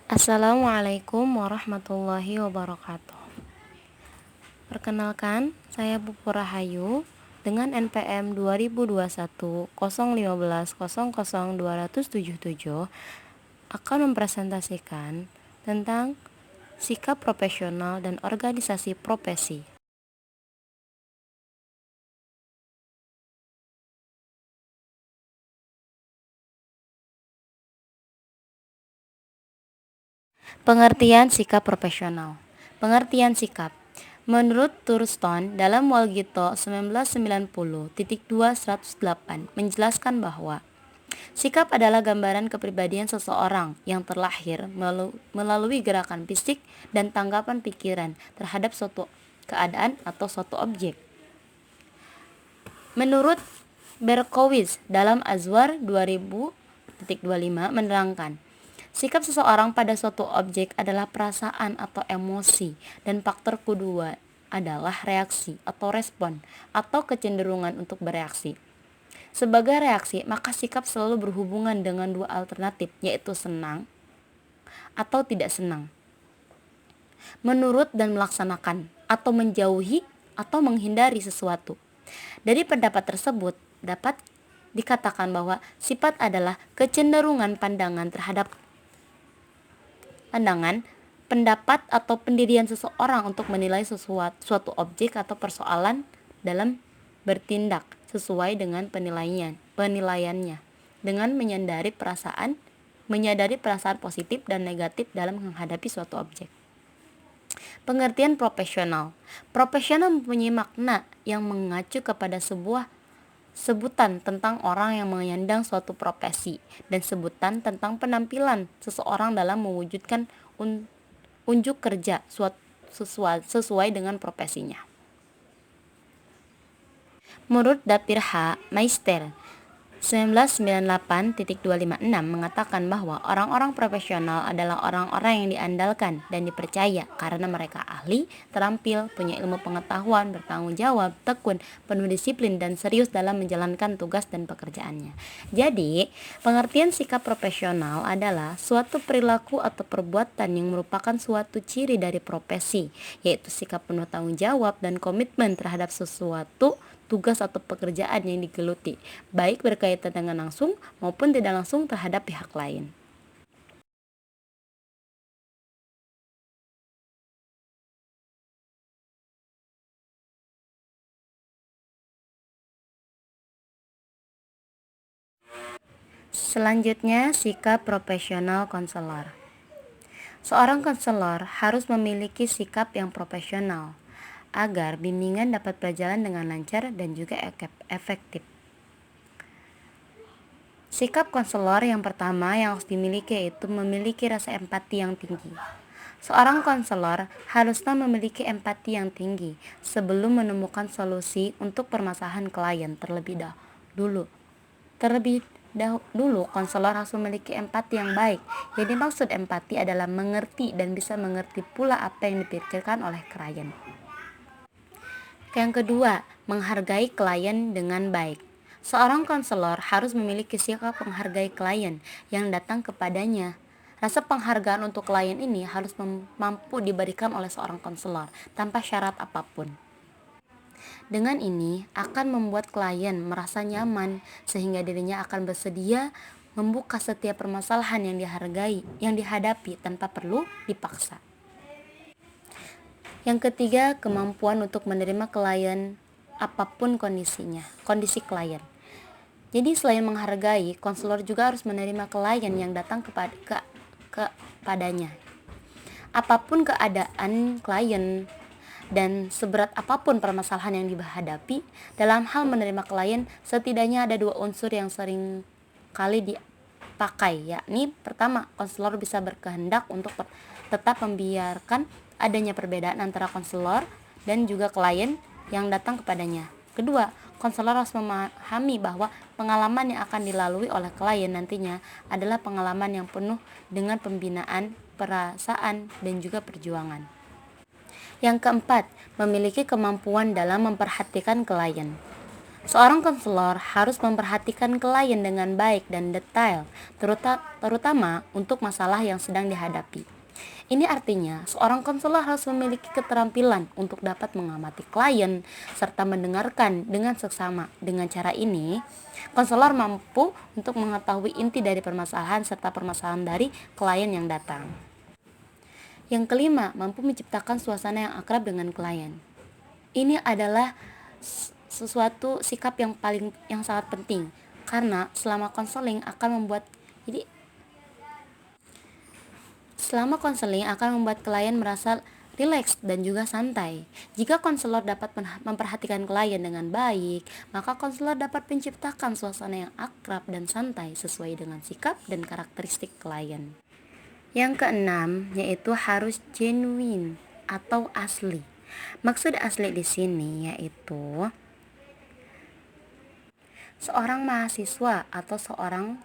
Assalamualaikum warahmatullahi wabarakatuh. Perkenalkan, saya Pupu Rahayu dengan NPM 2021 015 00 277 akan mempresentasikan tentang sikap profesional dan organisasi profesi. Pengertian sikap profesional. Pengertian sikap. Menurut Thurston dalam Walgito 1990.2/108 menjelaskan bahwa sikap adalah gambaran kepribadian seseorang yang terlahir melalui gerakan fisik dan tanggapan pikiran terhadap suatu keadaan atau suatu objek. Menurut Berkowitz dalam Azwar 2000.25 menerangkan, sikap seseorang pada suatu objek adalah perasaan atau emosi, dan faktor kedua adalah reaksi atau respon atau kecenderungan untuk bereaksi. Sebagai reaksi, maka sikap selalu berhubungan dengan dua alternatif, yaitu senang atau tidak senang, menurut dan melaksanakan, atau menjauhi atau menghindari sesuatu. Dari pendapat tersebut, dapat dikatakan bahwa sifat adalah kecenderungan pendapat atau pendirian seseorang untuk menilai suatu objek atau persoalan dalam bertindak sesuai dengan penilaiannya dengan menyadari perasaan positif dan negatif dalam menghadapi suatu objek. Pengertian profesional. Profesional mempunyai makna yang mengacu kepada sebuah sebutan tentang orang yang menyandang suatu profesi dan sebutan tentang penampilan seseorang dalam mewujudkan unjuk kerja sesuai dengan profesinya. Menurut Dapir H. Meister 1998.256 mengatakan bahwa orang-orang profesional adalah orang-orang yang diandalkan dan dipercaya karena mereka ahli, terampil, punya ilmu pengetahuan, bertanggung jawab, tekun, penuh disiplin, dan serius dalam menjalankan tugas dan pekerjaannya. Jadi, pengertian sikap profesional adalah suatu perilaku atau perbuatan yang merupakan suatu ciri dari profesi, yaitu sikap penuh tanggung jawab dan komitmen terhadap sesuatu tugas atau pekerjaan yang digeluti, baik berkaitan dengan langsung maupun tidak langsung terhadap pihak lain. Selanjutnya, sikap profesional konselor. Seorang konselor harus memiliki sikap yang profesional agar bimbingan dapat berjalan dengan lancar dan juga efektif. Sikap konselor yang pertama yang harus dimiliki yaitu memiliki rasa empati yang tinggi. Seorang konselor haruslah memiliki empati yang tinggi sebelum menemukan solusi untuk permasalahan klien terlebih dahulu. Konselor harus memiliki empati yang baik. Jadi maksud empati adalah mengerti dan bisa mengerti pula apa yang dipikirkan oleh klien. Yang kedua, menghargai klien dengan baik. Seorang konselor harus memiliki sikap menghargai klien yang datang kepadanya. Rasa penghargaan untuk klien ini harus mampu diberikan oleh seorang konselor tanpa syarat apapun. Dengan ini akan membuat klien merasa nyaman sehingga dirinya akan bersedia membuka setiap permasalahan yang dihadapi tanpa perlu dipaksa. Yang ketiga, kemampuan untuk menerima klien apapun kondisi klien. Jadi selain menghargai, konselor juga harus menerima klien yang datang kepadanya. Apapun keadaan klien dan seberat apapun permasalahan yang dihadapi, dalam hal menerima klien setidaknya ada dua unsur yang sering kali dipakai, yakni pertama, konselor bisa berkehendak untuk tetap membiarkan adanya perbedaan antara konselor dan juga klien yang datang kepadanya. Kedua, konselor harus memahami bahwa pengalaman yang akan dilalui oleh klien nantinya adalah pengalaman yang penuh dengan pembinaan, perasaan, dan juga perjuangan. Yang keempat, memiliki kemampuan dalam memperhatikan klien. Seorang konselor harus memperhatikan klien dengan baik dan detail, terutama untuk masalah yang sedang dihadapi. Ini artinya, seorang konselor harus memiliki keterampilan untuk dapat mengamati klien serta mendengarkan dengan seksama. Dengan cara ini, konselor mampu untuk mengetahui inti dari permasalahan serta permasalahan dari klien yang datang. Yang kelima, mampu menciptakan suasana yang akrab dengan klien. Ini adalah sesuatu sikap yang sangat penting, karena selama konseling akan membuat klien merasa rileks dan juga santai. Jika konselor dapat memperhatikan klien dengan baik, maka konselor dapat menciptakan suasana yang akrab dan santai sesuai dengan sikap dan karakteristik klien. Yang keenam, yaitu harus genuine atau asli. Maksud asli di sini yaitu seorang mahasiswa atau seorang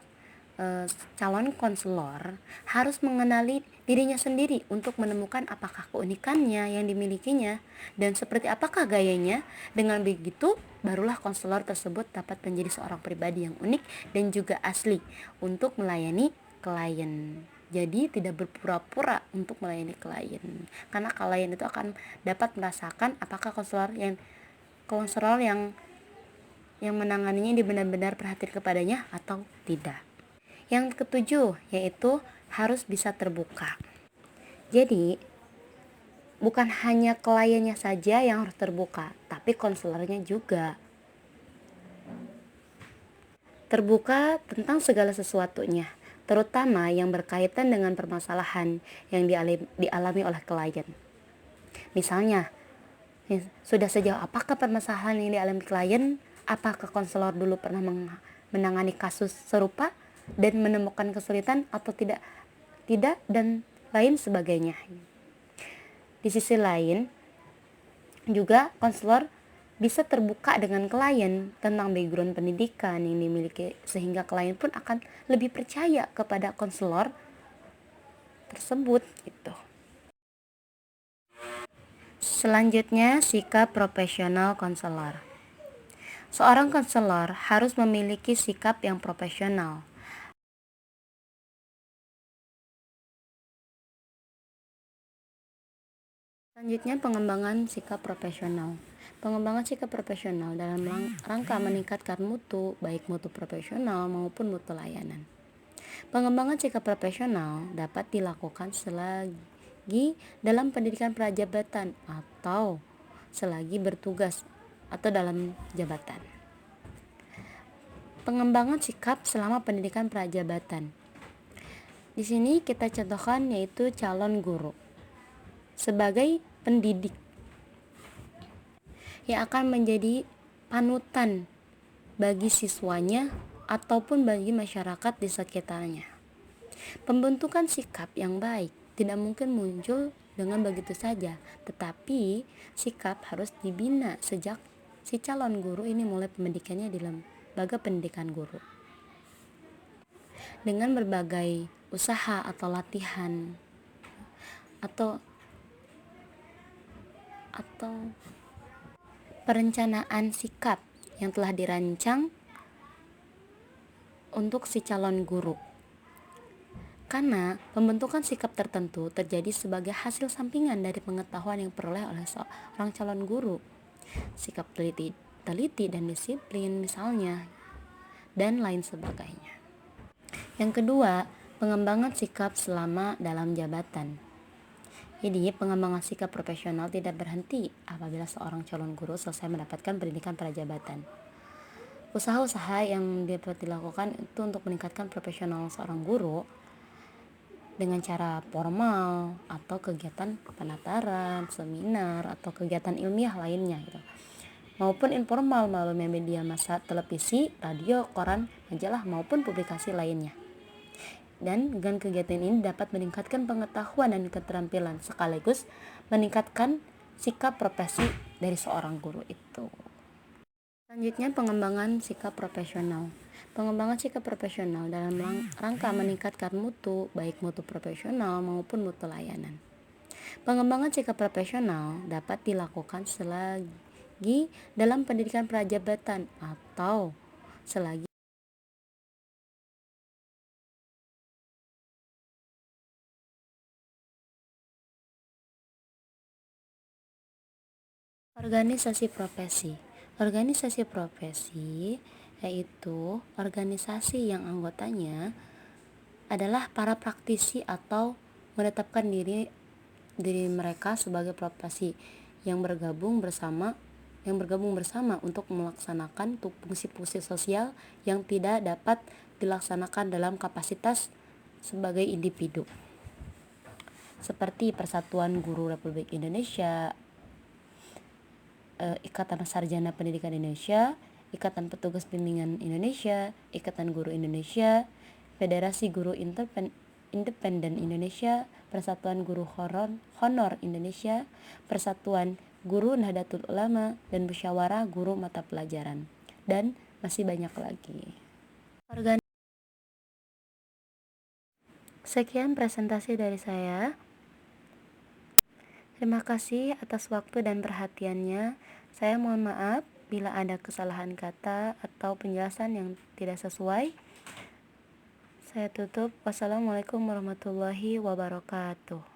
calon konselor harus mengenali dirinya sendiri untuk menemukan apakah keunikannya yang dimilikinya dan seperti apakah gayanya. Dengan begitu, barulah konselor tersebut dapat menjadi seorang pribadi yang unik dan juga asli untuk melayani klien. Jadi tidak berpura-pura untuk melayani klien, karena klien itu akan dapat merasakan apakah konselor yang menanganinya ini benar-benar perhatian kepadanya atau tidak. Yang ketujuh, yaitu harus bisa terbuka. Jadi, bukan hanya kliennya saja yang harus terbuka, tapi konselornya juga. Terbuka tentang segala sesuatunya, terutama yang berkaitan dengan permasalahan yang dialami oleh klien. Misalnya, sudah sejauh apakah permasalahan yang dialami klien? Apakah konselor dulu pernah menangani kasus serupa dan menemukan kesulitan atau tidak dan lain sebagainya. Di sisi lain juga konselor bisa terbuka dengan klien tentang background pendidikan yang dimiliki, sehingga klien pun akan lebih percaya kepada konselor tersebut gitu. Selanjutnya, sikap profesional konselor. Seorang konselor harus memiliki sikap yang profesional. Selanjutnya, pengembangan sikap profesional. Pengembangan sikap profesional dalam rangka meningkatkan mutu, baik mutu profesional maupun mutu layanan. Pengembangan sikap profesional dapat dilakukan selagi dalam pendidikan prajabatan atau selagi bertugas atau dalam jabatan. Pengembangan sikap selama pendidikan prajabatan. Di sini kita contohkan yaitu calon guru sebagai pendidik yang akan menjadi panutan bagi siswanya ataupun bagi masyarakat di sekitarnya. Pembentukan sikap yang baik tidak mungkin muncul dengan begitu saja, tetapi sikap harus dibina sejak si calon guru ini mulai pendidikannya di lembaga pendidikan guru. Dengan berbagai usaha atau latihan atau perencanaan sikap yang telah dirancang untuk si calon guru. Karena pembentukan sikap tertentu terjadi sebagai hasil sampingan dari pengetahuan yang diperoleh oleh seorang calon guru. Sikap teliti dan disiplin misalnya, dan lain sebagainya. Yang kedua, pengembangan sikap selama dalam jabatan. Jadi, pengembangan sikap profesional tidak berhenti apabila seorang calon guru selesai mendapatkan pendidikan prajabatan. Usaha-usaha yang dapat dilakukan itu untuk meningkatkan profesional seorang guru dengan cara formal atau kegiatan penataran, seminar, atau kegiatan ilmiah lainnya gitu. Maupun informal melalui media massa, televisi, radio, koran, majalah, maupun publikasi lainnya. Dan dengan kegiatan ini dapat meningkatkan pengetahuan dan keterampilan sekaligus meningkatkan sikap profesi dari seorang guru itu. Selanjutnya, pengembangan sikap profesional. Pengembangan sikap profesional dalam rangka meningkatkan mutu, baik mutu profesional maupun mutu layanan. Pengembangan sikap profesional dapat dilakukan selagi selagi dalam pendidikan prajabatan atau selagi organisasi profesi. Organisasi profesi yaitu organisasi yang anggotanya adalah para praktisi atau menetapkan diri mereka sebagai profesi yang bergabung bersama untuk melaksanakan fungsi-fungsi sosial yang tidak dapat dilaksanakan dalam kapasitas sebagai individu, seperti Persatuan Guru Republik Indonesia, Ikatan Sarjana Pendidikan Indonesia, Ikatan Petugas Bimbingan Indonesia, Ikatan Guru Indonesia, Federasi Guru Independen Indonesia, Persatuan Guru Honor Indonesia, Persatuan Guru Nahdlatul Ulama, dan Musyawarah Guru Mata Pelajaran, dan masih banyak lagi. Sekian presentasi dari saya. Terima kasih atas waktu dan perhatiannya. Saya mohon maaf bila ada kesalahan kata atau penjelasan yang tidak sesuai. Saya tutup. Wassalamualaikum warahmatullahi wabarakatuh.